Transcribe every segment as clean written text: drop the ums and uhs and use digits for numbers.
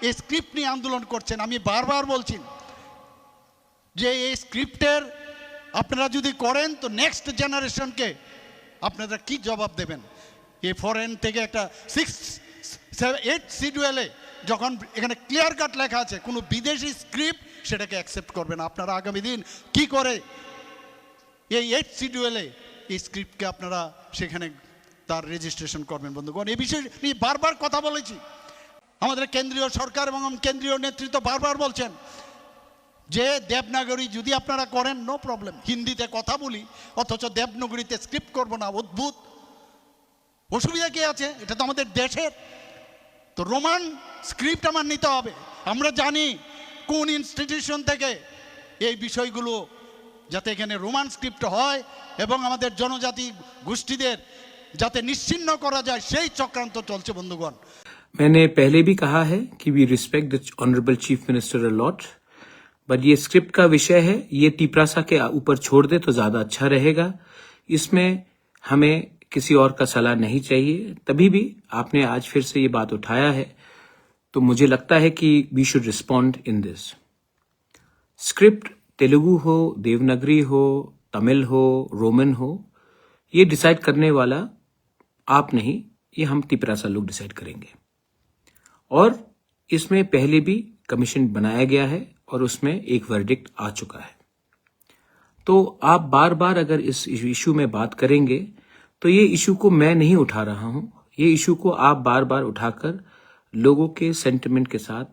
এই স্ক্রিপ্ট নিয়ে আন্দোলন করছেন, আমি বারবার বলছি যে এই স্ক্রিপ্টের আপনারা যদি করেন তো নেক্সট জেনারেশনকে আপনারা কি জবাব দেবেন? এই ফরেন থেকে একটা 6-8 শিডিউলে যখন এখানে ক্লিয়ার কাট লেখা আছে কোনো বিদেশি স্ক্রিপ্ট সেটাকে অ্যাকসেপ্ট করবে না। আপনারা আগামী দিন কি করে এই 8 শিডিউলে এই স্ক্রিপ্টকে আপনারা সেখানে তার রেজিস্ট্রেশন করবেন? বন্ধুগণ, এই বিষয় নিয়ে বারবার কথা বলেছি। আমাদের কেন্দ্রীয় সরকার এবং কেন্দ্রীয় নেতৃত্ব বারবার বলছেন যে দেবনাগরী যদি আপনারা করেন নো প্রবলেম, হিন্দিতে কথা বলি অথচ দেবনাগরীতে স্ক্রিপ্ট করব না, অদ্ভুত, অসুবিধা কি আছে? এটা তো আমাদের দেশের। তো রোমান স্ক্রিপ্ট আমার নিতে হবে। আমরা জানি কোন ইনস্টিটিউশন থেকে এই বিষয়গুলো যাতে এখানে রোমান স্ক্রিপ্ট হয় এবং আমাদের জনজাতি গোষ্ঠীদের যাতে নিশ্চিহ্ন করা যায় সেই চক্রান্ত চলছে। বন্ধুগণ, मैंने पहले भी कहा है कि we respect the honourable chief minister a lot, but ये स्क्रिप्ट का विषय है, ये टिपरासा के ऊपर छोड़ दे तो ज्यादा अच्छा रहेगा। इसमें हमें किसी और का सलाह नहीं चाहिए। तभी भी आपने आज फिर से ये बात उठाया है तो मुझे लगता है कि we should respond in this. Script Telugu हो, देवनागरी हो, तमिल हो, रोमन हो, ये डिसाइड करने वाला आप नहीं, ये हम तिपरासा लोग डिसाइड करेंगे। और इसमें पहले भी कमीशन बनाया गया है और उसमें एक वर्डिक्ट आ चुका है। तो आप बार बार अगर इस इशू में बात करेंगे तो ये इशू को मैं नहीं उठा रहा हूं, ये इशू को आप बार बार उठाकर लोगों के सेंटिमेंट के साथ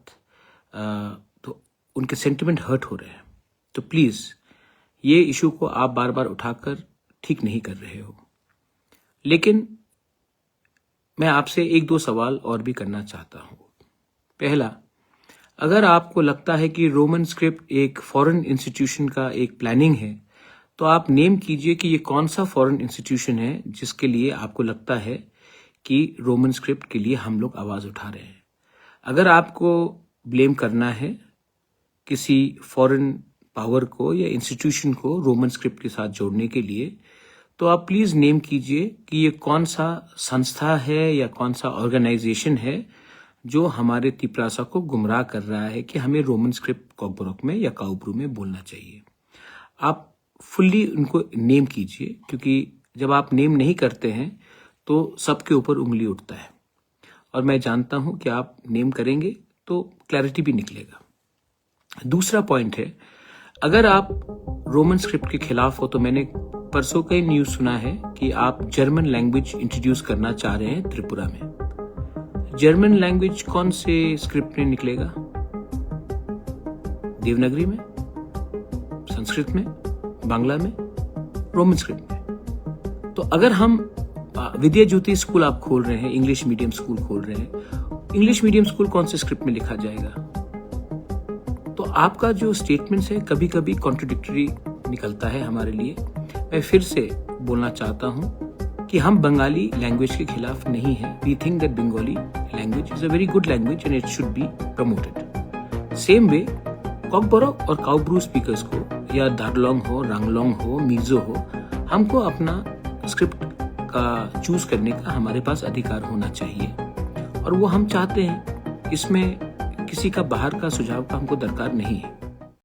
तो उनके सेंटिमेंट हर्ट हो रहे हैं। तो प्लीज ये इशू को आप बार बार उठाकर ठीक नहीं कर रहे हो। लेकिन मैं आपसे 1-2 सवाल और भी करना चाहता हूं। पहला, अगर आपको लगता है कि रोमन स्क्रिप्ट एक फॉरेन इंस्टीट्यूशन का एक प्लानिंग है तो आप नेम कीजिए कि ये कौन सा फॉरेन इंस्टीट्यूशन है जिसके लिए आपको लगता है कि रोमन स्क्रिप्ट के लिए हम लोग आवाज उठा रहे हैं। अगर आपको ब्लेम करना है किसी फॉरेन पावर को या इंस्टीट्यूशन को रोमन स्क्रिप्ट के साथ जोड़ने के लिए तो आप प्लीज नेम कीजिए कि ये कौन सा संस्था है या कौन सा ऑर्गेनाइजेशन है जो हमारे तिपरासा को गुमराह कर रहा है कि हमें रोमन स्क्रिप्ट कॉकबरोक में या काउब्रू में बोलना चाहिए। आप फुल्ली उनको नेम कीजिए, क्योंकि जब आप नेम नहीं करते हैं तो सबके ऊपर उंगली उठता है। और मैं जानता हूं कि आप नेम करेंगे तो क्लैरिटी भी निकलेगा। दूसरा पॉइंट है, अगर आप रोमन स्क्रिप्ट के खिलाफ हो तो मैंने परसों कई न्यूज सुना है कि आप जर्मन लैंग्वेज इंट्रोड्यूस करना चाह रहे हैं त्रिपुरा में। जर्मन लैंग्वेज कौन से स्क्रिप्ट में निकलेगा? देवनागरी में, संस्कृत में, बांग्ला में, रोमन स्क्रिप्ट में। तो अगर हम विद्या ज्योति स्कूल आप खोल रहे हैं, इंग्लिश मीडियम स्कूल खोल रहे हैं, इंग्लिश मीडियम स्कूल कौन से स्क्रिप्ट में लिखा जाएगा? तो आपका जो स्टेटमेंट्स है कभी कभी कॉन्ट्रडिक्टरी निकलता है हमारे लिए। मैं फिर से बोलना चाहता हूं कि हम बंगाली लैंग्वेज के खिलाफ नहीं है। We think that Bengali language is a very good language and it should be promoted. Same way Kokborok और काउब्रू स्पीकर्स को, या दार्लोंग हो, रांगलोंग हो, मिजो हो, हमको अपना स्क्रिप्ट का चूज करने का हमारे पास अधिकार होना चाहिए और वो हम चाहते हैं। इसमें किसी का बाहर का सुझाव का हमको दरकार नहीं है।